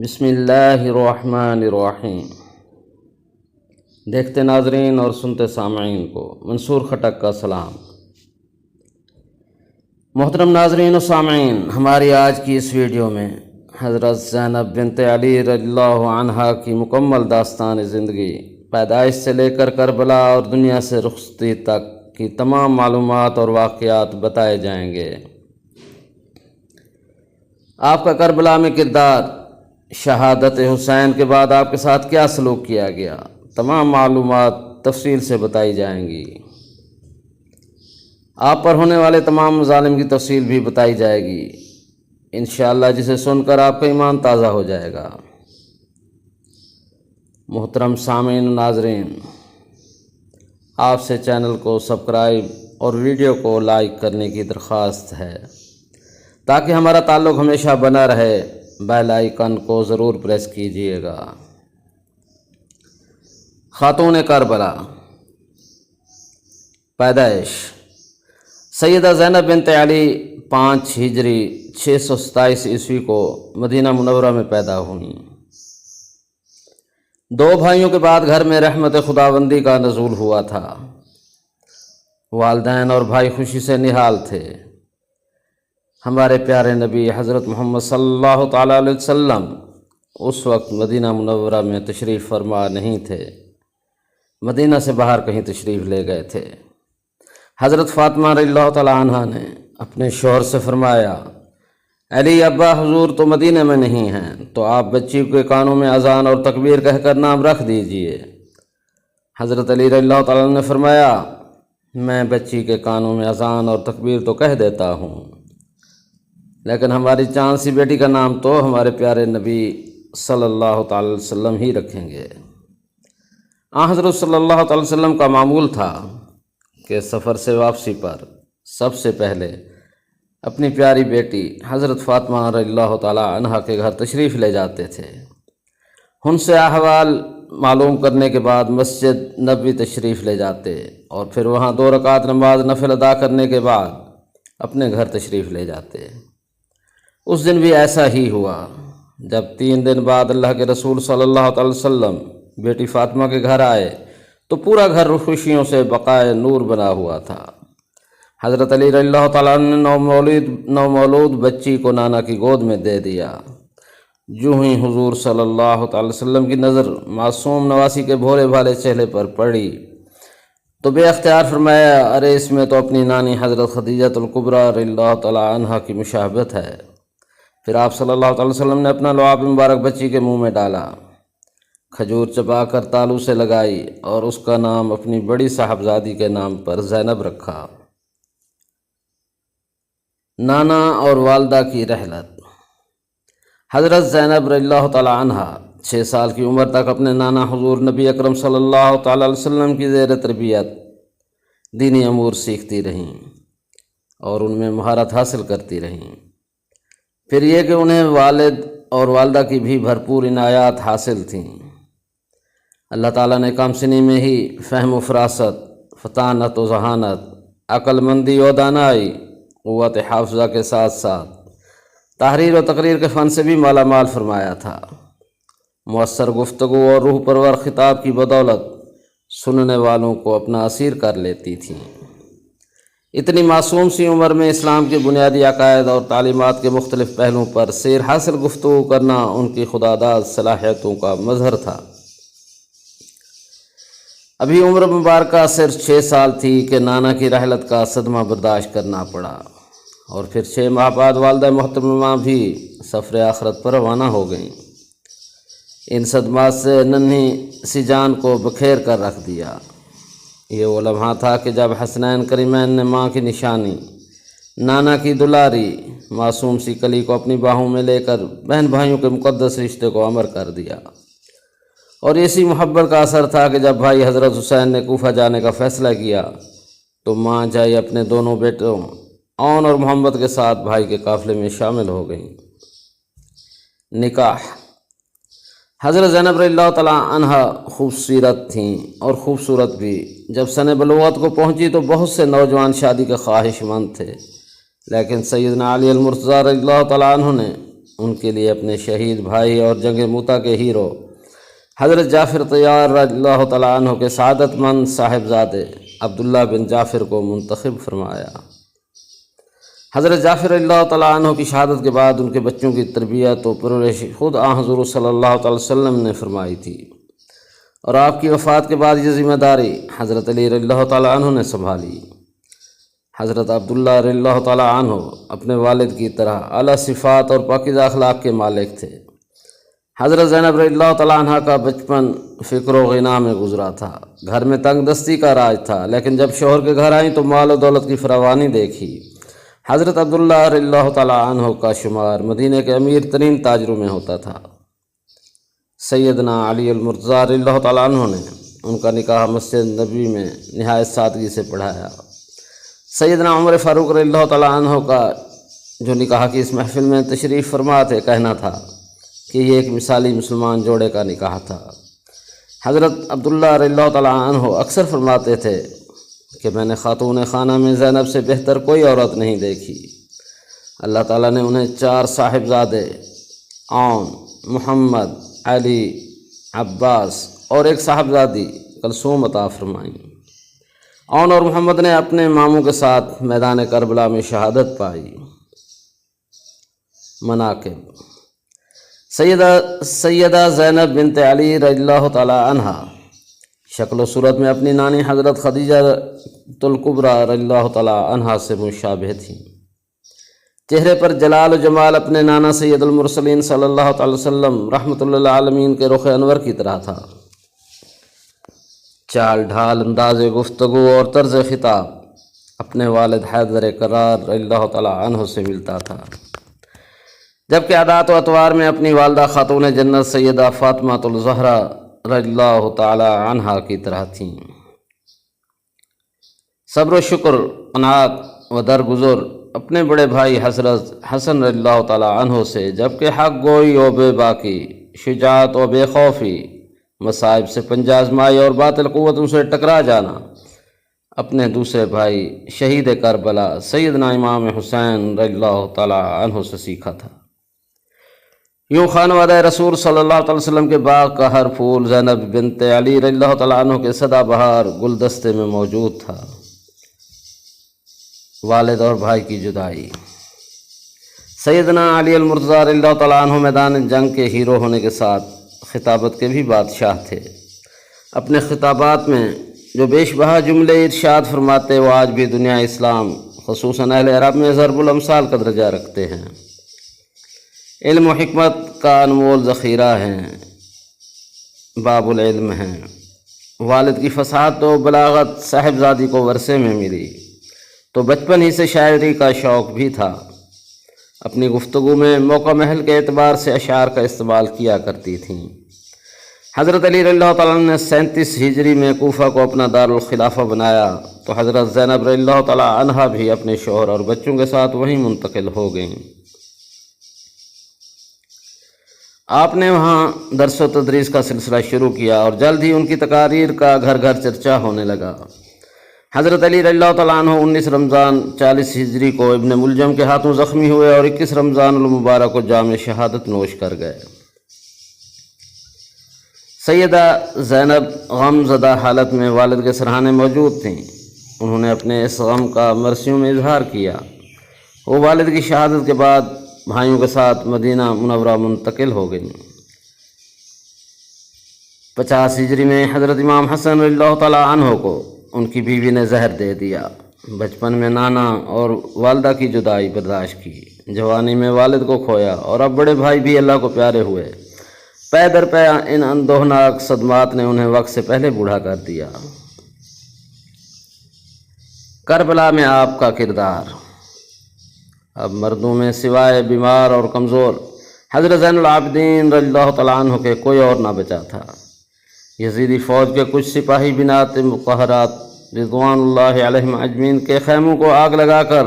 بسم اللہ الرحمن الرحیم۔ دیکھتے ناظرین اور سنتے سامعین کو منصور خٹک کا سلام۔ محترم ناظرین و سامعین، ہماری آج کی اس ویڈیو میں حضرت زینب بنت علی رضی اللہ عنہا کی مکمل داستان زندگی، پیدائش سے لے کر کربلا اور دنیا سے رخصتی تک کی تمام معلومات اور واقعات بتائے جائیں گے۔ آپ کا کربلا میں کردار، شہادت حسین کے بعد آپ کے ساتھ کیا سلوک کیا گیا، تمام معلومات تفصیل سے بتائی جائیں گی۔ آپ پر ہونے والے تمام مظالم کی تفصیل بھی بتائی جائے گی انشاءاللہ، جسے سن کر آپ کا ایمان تازہ ہو جائے گا۔ محترم سامعین و ناظرین، آپ سے چینل کو سبسکرائب اور ویڈیو کو لائک کرنے کی درخواست ہے تاکہ ہمارا تعلق ہمیشہ بنا رہے۔ بیل آئیکن کو ضرور پریس کیجیے گا۔ خاتون کربلا۔ پیدائش: سیدہ زینب بنت علی 5 ہجری 627 عیسوی کو مدینہ منورہ میں پیدا ہوئیں۔ 2 بھائیوں کے بعد گھر میں رحمت خداوندی کا نزول ہوا تھا۔ والدین اور بھائی خوشی سے نہال تھے۔ ہمارے پیارے نبی حضرت محمد صلی اللہ تعالیٰ علیہ وسلم اس وقت مدینہ منورہ میں تشریف فرما نہیں تھے، مدینہ سے باہر کہیں تشریف لے گئے تھے۔ حضرت فاطمہ رضی اللہ تعالیٰ عنہا نے اپنے شوہر سے فرمایا، علی ابا حضور تو مدینہ میں نہیں ہیں، تو آپ بچی کے کانوں میں اذان اور تکبیر کہہ کر نام رکھ دیجئے۔ حضرت علی رضی اللہ تعالیٰ عنہ نے فرمایا، میں بچی کے کانوں میں اذان اور تکبیر تو کہہ دیتا ہوں، لیکن ہماری چاند سی بیٹی کا نام تو ہمارے پیارے نبی صلی اللہ تعالی علیہ وسلم ہی رکھیں گے۔ حضرت صلی اللہ تعالی وسلم کا معمول تھا کہ سفر سے واپسی پر سب سے پہلے اپنی پیاری بیٹی حضرت فاطمہ رضی اللہ تعالی عنہا کے گھر تشریف لے جاتے تھے۔ ان سے احوال معلوم کرنے کے بعد مسجد نبوی تشریف لے جاتے اور پھر وہاں 2 رکعت نماز نفل ادا کرنے کے بعد اپنے گھر تشریف لے جاتے۔ اس دن بھی ایسا ہی ہوا۔ جب 3 دن بعد اللہ کے رسول صلی اللہ علیہ وسلم بیٹی فاطمہ کے گھر آئے تو پورا گھر خوشیوں سے بقائے نور بنا ہوا تھا۔ حضرت علی رضی اللہ تعالیٰ عنہ نے نومولود بچی کو نانا کی گود میں دے دیا۔ جو ہی حضور صلی اللہ تعالی وسلم کی نظر معصوم نواسی کے بھولے بھالے چہرے پر پڑی تو بے اختیار فرمایا، ارے اس میں تو اپنی نانی حضرت خدیجہ الکبریٰ رضی اللہ تعالیٰ عنہا کی مشابہت ہے۔ پھر آپ صلی اللہ علیہ وسلم نے اپنا لعاب مبارک بچی کے منہ میں ڈالا، کھجور چبا کر تالو سے لگائی اور اس کا نام اپنی بڑی صاحبزادی کے نام پر زینب رکھا۔ نانا اور والدہ کی رحلت۔ حضرت زینب رضی اللہ تعالی عنہا 6 سال کی عمر تک اپنے نانا حضور نبی اکرم صلی اللہ تعالی علیہ وسلم کی زیر تربیت دینی امور سیکھتی رہیں اور ان میں مہارت حاصل کرتی رہیں۔ پھر یہ کہ انہیں والد اور والدہ کی بھی بھرپور عنایات حاصل تھیں۔ اللہ تعالیٰ نے کم سنی میں ہی فہم و فراست، فطانت و ذہانت، عقل مندی و دانائی، قوت حافظہ کے ساتھ ساتھ تحریر و تقریر کے فن سے بھی مالا مال فرمایا تھا۔ مؤثر گفتگو اور روح پرور خطاب کی بدولت سننے والوں کو اپنا اسیر کر لیتی تھیں۔ اتنی معصوم سی عمر میں اسلام کے بنیادی عقائد اور تعلیمات کے مختلف پہلوؤں پر سیر حاصل گفتگو کرنا ان کی خداداد صلاحیتوں کا مظہر تھا۔ ابھی عمر مبارکہ صرف 6 سال تھی کہ نانا کی رحلت کا صدمہ برداشت کرنا پڑا، اور پھر 6 ماہ بعد والدہ محترمہ بھی سفر آخرت پر روانہ ہو گئیں۔ ان صدمات سے ننھی سی جان کو بکھیر کر رکھ دیا۔ یہ وہ لمحہ تھا کہ جب حسنین کریمین نے ماں کی نشانی، نانا کی دلاری معصوم سی کلی کو اپنی باہوں میں لے کر بہن بھائیوں کے مقدس رشتے کو امر کر دیا، اور اسی محبت کا اثر تھا کہ جب بھائی حضرت حسین نے کوفہ جانے کا فیصلہ کیا تو ماں جائی اپنے دونوں بیٹوں اون اور محمد کے ساتھ بھائی کے قافلے میں شامل ہو گئیں۔ نکاح۔ حضرت زینب رضی اللہ تعالیٰ عنہا خوبصورت تھیں اور خوبصورت بھی۔ جب سن بلوغت کو پہنچی تو بہت سے نوجوان شادی کے خواہش مند تھے، لیکن سیدنا علی المرتضیٰ رضی اللہ تعالیٰ عنہ نے ان کے لیے اپنے شہید بھائی اور جنگ موتا کے ہیرو حضرت جعفر طیار رضی اللہ تعالیٰ عنہ کے سعادت مند صاحبزادے عبداللہ بن جعفر کو منتخب فرمایا۔ حضرت جعفر رضی اللہ تعالیٰ عنہ کی شہادت کے بعد ان کے بچوں کی تربیت و پرورش خود حضور صلی اللہ تعالی وسلم نے فرمائی تھی، اور آپ کی وفات کے بعد یہ ذمہ داری حضرت علی رضی اللہ تعالیٰ عنہ نے سنبھالی۔ حضرت عبداللہ رضی اللہ تعالیٰ عنہ اپنے والد کی طرح اعلیٰ صفات اور پاکیزہ اخلاق کے مالک تھے۔ حضرت زینب رضی اللہ تعالیٰ عنہ کا بچپن فکر و غنا میں گزرا تھا، گھر میں تنگ دستی کا راج تھا، لیکن جب شوہر کے گھر آئیں تو مال و دولت کی فراوانی دیکھی۔ حضرت عبداللہ رضی اللہ تعالیٰ عنہ کا شمار مدینہ کے امیر ترین تاجروں میں ہوتا تھا۔ سیدنا علی المرتضیٰ رضی اللہ تعالیٰ عنہ نے ان کا نکاح مسجد نبوی میں نہایت سادگی سے پڑھایا۔ سیدنا عمر فاروق رضی اللہ تعالیٰ عنہ کا جو نکاح کی اس محفل میں تشریف فرما تھے، کہنا تھا کہ یہ ایک مثالی مسلمان جوڑے کا نکاح تھا۔ حضرت عبداللہ رضی اللہ تعالیٰ عنہ اکثر فرماتے تھے کہ میں نے خاتون خانہ میں زینب سے بہتر کوئی عورت نہیں دیکھی۔ اللہ تعالیٰ نے انہیں 4 صاحبزادے عون، محمد، علی، عباس اور ایک صاحبزادی کلثوم عطا فرمائیں۔ عون اور محمد نے اپنے ماموں کے ساتھ میدان کربلا میں شہادت پائی۔ مناقب: سیدہ زینب بنت علی رضی اللہ تعالی عنہا شکل و صورت میں اپنی نانی حضرت خدیجہ الکبریٰ رضی اللہ تعالی عنہا سے مشابہ تھیں۔ چہرے پر جلال و جمال اپنے نانا سید المرسلین صلی اللہ تعالی وسلم رحمۃ اللہ عالمین کے رخ انور کی طرح تھا۔ چال ڈھال، انداز گفتگو اور طرز خطاب اپنے والد حیدر کرار رضی اللہ تعالی عنہ سے ملتا تھا، جبکہ عادات و اطوار میں اپنی والدہ خاتون جنت سیدہ فاطمہ الزہرا رضی اللہ تعالی عنہا کی طرح تھیں۔ صبر و شکر، قناعت و درگزر اپنے بڑے بھائی حضرت حسن رضی اللہ تعالی عنہ سے، جبکہ حق گوئی و بے باکی، شجاعت و بے خوفی، مصائب سے پنجہ آزمائی اور باطل قوتوں سے ٹکرا جانا اپنے دوسرے بھائی شہید کربلا سیدنا امام حسین رضی اللہ تعالی عنہ سے سیکھا تھا۔ یوں خانوادہ رسول صلی اللہ علیہ وسلم کے باغ کا ہر پھول زینب بنت علی رضی اللہ تعالی عنہ کے سدا بہار گلدستے میں موجود تھا۔ والد اور بھائی کی جدائی: سیدنا علی المرتضیٰ رضی اللہ تعالی عنہ میدان جنگ کے ہیرو ہونے کے ساتھ خطابت کے بھی بادشاہ تھے۔ اپنے خطابات میں جو بیش بہا جملے ارشاد فرماتے وہ آج بھی دنیا اسلام خصوصاً اہل عرب میں ضرب الامثال کا درجہ رکھتے ہیں۔ علم و حکمت کا انمول ذخیرہ ہیں، باب العلم ہیں۔ والد کی فصاحت و بلاغت صاحبزادی کو ورثے میں ملی تو بچپن ہی سے شاعری کا شوق بھی تھا۔ اپنی گفتگو میں موقع محل کے اعتبار سے اشعار کا استعمال کیا کرتی تھیں۔ حضرت علی رضی اللہ تعالیٰ نے 37 ہجری میں کوفہ کو اپنا دارالخلافہ بنایا تو حضرت زینب رضی اللہ تعالیٰ عنہا بھی اپنے شوہر اور بچوں کے ساتھ وہیں منتقل ہو گئیں۔ آپ نے وہاں درس و تدریس کا سلسلہ شروع کیا اور جلد ہی ان کی تقاریر کا گھر گھر چرچا ہونے لگا۔ حضرت علی رضی اللہ تعالیٰ عنہ 19 رمضان 40 ہجری کو ابن ملجم کے ہاتھوں زخمی ہوئے اور 21 رمضان المبارک کو جام شہادت نوش کر گئے۔ سیدہ زینب غم زدہ حالت میں والد کے سرہانے موجود تھیں۔ انہوں نے اپنے اس غم کا مرثیوں میں اظہار کیا۔ وہ والد کی شہادت کے بعد بھائیوں کے ساتھ مدینہ منورہ منتقل ہو گئیں۔ 50 ہجری میں حضرت امام حسن رضی اللہ تعالیٰ عنہ کو ان کی بیوی نے زہر دے دیا۔ بچپن میں نانا اور والدہ کی جدائی برداشت کی، جوانی میں والد کو کھویا اور اب بڑے بھائی بھی اللہ کو پیارے ہوئے۔ پے در پے ان اندوہناک صدمات نے انہیں وقت سے پہلے بوڑھا کر دیا۔ کربلا میں آپ کا کردار: اب مردوں میں سوائے بیمار اور کمزور حضرت زین العابدین رضی اللہ تعالیٰ عنہ کے کوئی اور نہ بچا تھا۔ یزیدی فوج کے کچھ سپاہی بنات مقہرات رضوان اللہ علیہم اجمعین کے خیموں کو آگ لگا کر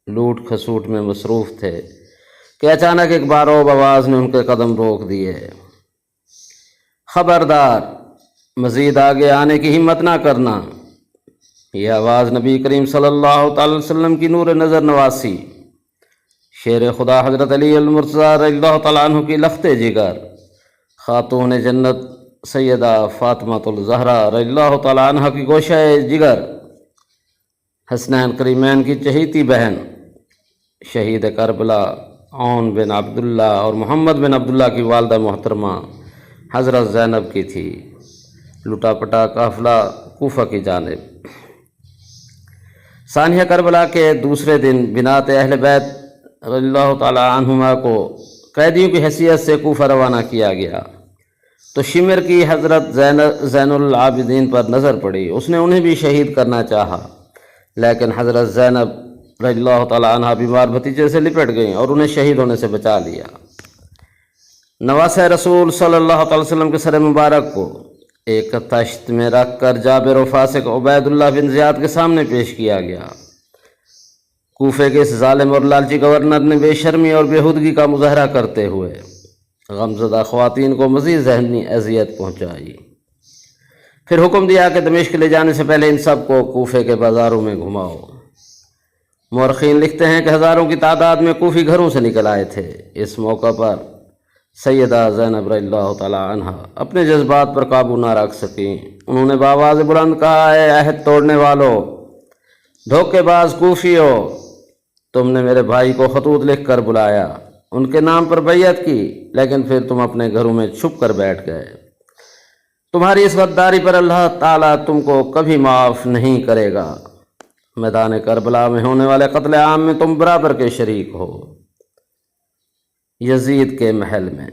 لوٹ کھسوٹ میں مصروف تھے کہ اچانک ایک باروب آواز نے ان کے قدم روک دیے۔ خبردار، مزید آگے آنے کی ہمت نہ کرنا۔ یہ آواز نبی کریم صلی اللہ تعالی وسلم کی نور نظر نواسی شیر خدا حضرت علی المرتضیٰ رضی اللہ تعالیٰ عنہ کی لخت جگر، خاتون جنت سیدہ فاطمۃ الزہرا رضی اللہ تعالیٰ عنہ کی گوشہ جگر، حسنین کریمین کی چہیتی بہن شہید کربلا عون بن عبداللہ اور محمد بن عبداللہ کی والدہ محترمہ حضرت زینب کی تھی۔ لٹا پٹا قافلہ کوفہ کی جانب۔ ثانیہ کربلا کے دوسرے دن بنات اہل بیت رضی اللہ تعالیٰ عنہما کو قیدیوں کی حیثیت سے کوفہ روانہ کیا گیا تو شمر کی حضرت زین العابدین پر نظر پڑی۔ اس نے انہیں بھی شہید کرنا چاہا، لیکن حضرت زینب رضی اللہ تعالیٰ عنہ بیمار بھتیجے سے لپٹ گئیں اور انہیں شہید ہونے سے بچا لیا۔ نواسہ رسول صلی اللہ تعالی وسلم کے سر مبارک کو ایک تشت میں رکھ کر جابر و فاسق عبید اللہ بن زیاد کے سامنے پیش کیا گیا۔ کوفے کے اس ظالم اور لالچی گورنر نے بے شرمی اور بےہودگی کا مظاہرہ کرتے ہوئے غمزدہ خواتین کو مزید ذہنی اذیت پہنچائی۔ پھر حکم دیا کہ دمشق لے جانے سے پہلے ان سب کو کوفے کے بازاروں میں گھماؤ۔ مورخین لکھتے ہیں کہ ہزاروں کی تعداد میں کوفی گھروں سے نکل آئے تھے۔ اس موقع پر سیدہ زینب رضی اللہ تعالی عنہ اپنے جذبات پر قابو نہ رکھ سکیں۔ انہوں نے بآواز بلند کہا، اے عہد توڑنے والوں، دھوکے باز کوفیو، تم نے میرے بھائی کو خطوط لکھ کر بلایا، ان کے نام پر بیعت کی، لیکن پھر تم اپنے گھروں میں چھپ کر بیٹھ گئے۔ تمہاری اس غداری پر اللہ تعالیٰ تم کو کبھی معاف نہیں کرے گا۔ میدان کربلا میں ہونے والے قتل عام میں تم برابر کے شریک ہو۔ یزید کے محل میں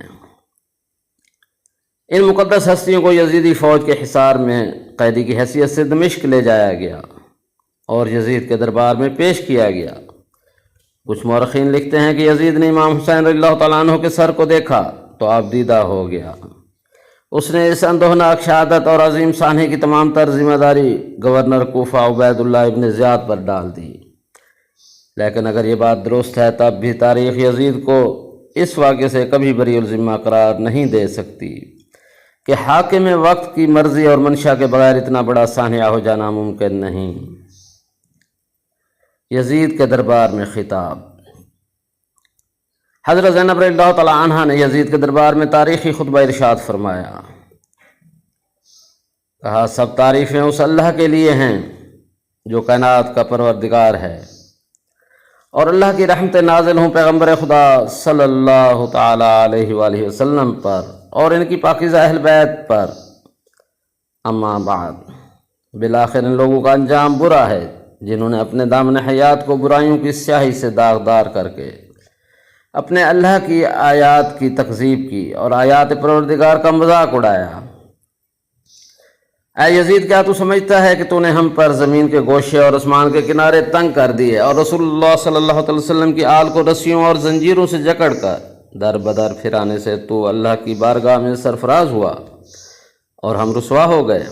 ان مقدس ہستیوں کو یزیدی فوج کے حصار میں قیدی کی حیثیت سے دمشق لے جایا گیا اور یزید کے دربار میں پیش کیا گیا۔ کچھ مورخین لکھتے ہیں کہ یزید نے امام حسین رضی اللہ تعالیٰ عنہ کے سر کو دیکھا تو آپ دیدہ ہو گیا۔ اس نے اس اندوہناک شہادت اور عظیم سانحے کی تمام تر ذمہ داری گورنر کوفہ عبید اللہ ابن زیاد پر ڈال دی۔ لیکن اگر یہ بات درست ہے تب بھی تاریخ یزید کو اس واقعے سے کبھی بری الذمہ قرار نہیں دے سکتی کہ حاکم وقت کی مرضی اور منشا کے بغیر اتنا بڑا سانحہ ہو جانا ممکن نہیں۔ یزید کے دربار میں خطاب۔ حضرت زینب رضی اللہ تعالیٰ عنہ نے یزید کے دربار میں تاریخی خطبہ ارشاد فرمایا۔ کہا، سب تعریفیں اس اللہ کے لیے ہیں جو کائنات کا پروردگار ہے، اور اللہ کی رحمت نازل ہوں پیغمبر خدا صلی اللہ تعالیٰ علیہ وآلہ وسلم پر اور ان کی پاکیزہ اہل بیت پر۔ اما بعد، بالآخر ان لوگوں کا انجام برا ہے جنہوں نے اپنے دامن حیات کو برائیوں کی سیاہی سے داغدار کر کے اپنے اللہ کی آیات کی تکذیب کی اور آیات پروردگار کا مذاق اڑایا۔ اے یزید، کیا تو سمجھتا ہے کہ تو نے ہم پر زمین کے گوشے اور آسمان کے کنارے تنگ کر دیے اور رسول اللہ صلی اللہ علیہ وسلم کی آل کو رسیوں اور زنجیروں سے جکڑ کر در بدر پھرانے سے تو اللہ کی بارگاہ میں سرفراز ہوا اور ہم رسوا ہو گئے؟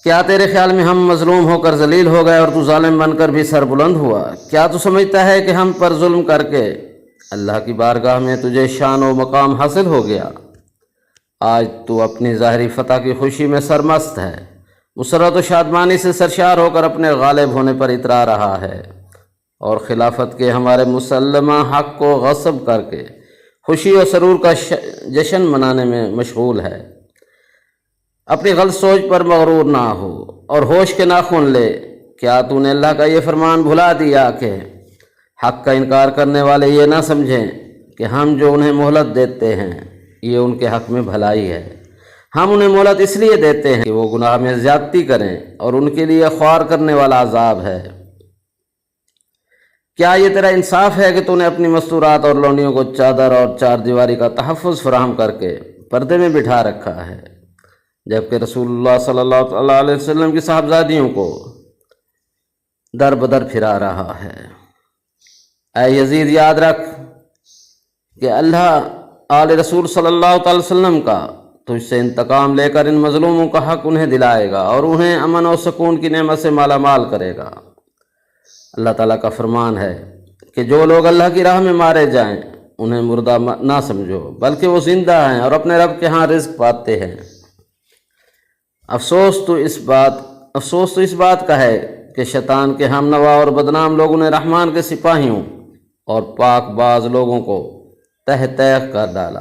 کیا تیرے خیال میں ہم مظلوم ہو کر ذلیل ہو گئے اور تو ظالم بن کر بھی سربلند ہوا؟ کیا تو سمجھتا ہے کہ ہم پر ظلم کر کے اللہ کی بارگاہ میں تجھے شان و مقام حاصل ہو گیا؟ آج تو اپنی ظاہری فتح کی خوشی میں سرمست ہے، مسرت و شادمانی سے سرشار ہو کر اپنے غالب ہونے پر اترا رہا ہے اور خلافت کے ہمارے مسلمہ حق کو غصب کر کے خوشی و سرور کا جشن منانے میں مشغول ہے۔ اپنی غلط سوچ پر مغرور نہ ہو اور ہوش کے ناخن لے۔ کیا تو نے اللہ کا یہ فرمان بھلا دیا کہ حق کا انکار کرنے والے یہ نہ سمجھیں کہ ہم جو انہیں مہلت دیتے ہیں یہ ان کے حق میں بھلائی ہے؟ ہم انہیں مہلت اس لیے دیتے ہیں کہ وہ گناہ میں زیادتی کریں اور ان کے لیے خوار کرنے والا عذاب ہے۔ کیا یہ تیرا انصاف ہے کہ تو نے اپنی مستورات اور لونڈیوں کو چادر اور چار دیواری کا تحفظ فراہم کر کے پردے میں بٹھا رکھا ہے، جبکہ رسول اللہ صلی اللہ علیہ وسلم کی صاحبزادیوں کو در بدر پھرا رہا ہے؟ اے یزید، یاد رکھ کہ اللہ آل رسول صلی اللہ تعالی وسلم کا تجھ سے انتقام لے کر ان مظلوموں کا حق انہیں دلائے گا اور انہیں امن و سکون کی نعمت سے مالا مال کرے گا۔ اللہ تعالیٰ کا فرمان ہے کہ جو لوگ اللہ کی راہ میں مارے جائیں انہیں مردہ نہ سمجھو، بلکہ وہ زندہ ہیں اور اپنے رب کے ہاں رزق پاتے ہیں۔ افسوس تو اس بات کا ہے کہ شیطان کے ہم نوا اور بدنام لوگوں نے رحمان کے سپاہیوں اور پاک باز لوگوں کو تہ تیغ کر ڈالا،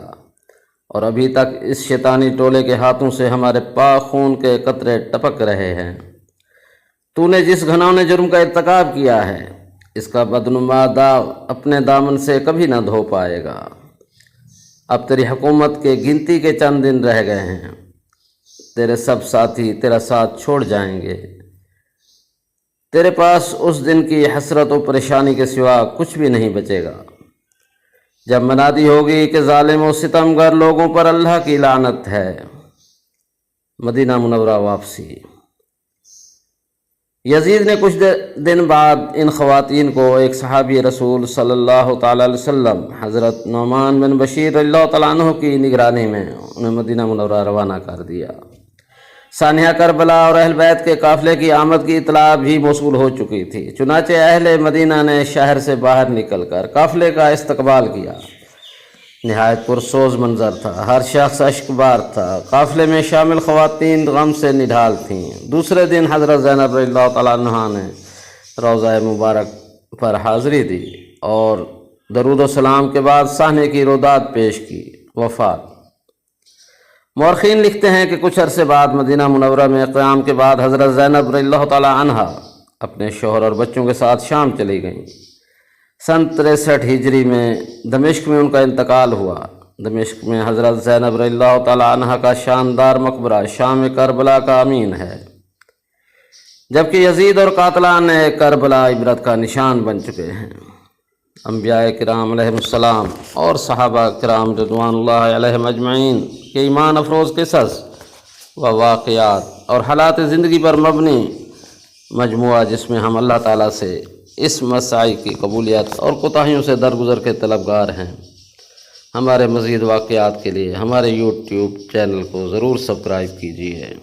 اور ابھی تک اس شیطانی ٹولے کے ہاتھوں سے ہمارے پاک خون کے قطرے ٹپک رہے ہیں۔ تو نے جس گھناؤنے جرم کا ارتکاب کیا ہے، اس کا بدنما داغ اپنے دامن سے کبھی نہ دھو پائے گا۔ اب تیری حکومت کے گنتی کے چند دن رہ گئے ہیں، تیرے سب ساتھی تیرا ساتھ چھوڑ جائیں گے، تیرے پاس اس دن کی حسرت و پریشانی کے سوا کچھ بھی نہیں بچے گا، جب منادی ہوگی کہ ظالم و ستمگر لوگوں پر اللہ کی لعنت ہے۔ مدینہ منورہ واپسی۔ یزید نے کچھ دن بعد ان خواتین کو ایک صحابی رسول صلی اللہ تعالیٰ علیہ وسلم حضرت نعمان بن بشیر رضی اللہ تعالیٰ عنہ کی نگرانی میں انہیں مدینہ منورہ روانہ کر دیا۔ سانحہ کربلا اور اہل بیت کے قافلے کی آمد کی اطلاع بھی موصول ہو چکی تھی، چنانچہ اہل مدینہ نے شہر سے باہر نکل کر قافلے کا استقبال کیا۔ نہایت پرسوز منظر تھا، ہر شخص اشکبار تھا، قافلے میں شامل خواتین غم سے نڈھال تھیں۔ دوسرے دن حضرت زینب رضی اللہ تعالیٰ عنہا نے روضہ مبارک پر حاضری دی اور درود و سلام کے بعد صحنے کی روداد پیش کی۔ وفات۔ مورخین لکھتے ہیں کہ کچھ عرصے بعد مدینہ منورہ میں قیام کے بعد حضرت زینب رضی اللہ تعالیٰ عنہا اپنے شوہر اور بچوں کے ساتھ شام چلی گئیں۔ سن 63 ہجری میں دمشق میں ان کا انتقال ہوا۔ دمشق میں حضرت زینب رضی اللہ تعالیٰ عنہا کا شاندار مقبرہ شام کربلا کا امین ہے، جبکہ یزید اور قاتلان کربلا عبرت کا نشان بن چکے ہیں۔ انبیاء کرام علیہ السلام اور صحابہ کرام رضوان اللہ علیہم اجمعین کے ایمان افروز قصص و واقعات اور حالات زندگی پر مبنی مجموعہ، جس میں ہم اللہ تعالیٰ سے اس مساعی کی قبولیت اور کوتاہیوں سے درگزر کے طلبگار ہیں۔ ہمارے مزید واقعات کے لیے ہمارے یوٹیوب چینل کو ضرور سبسکرائب کیجیے۔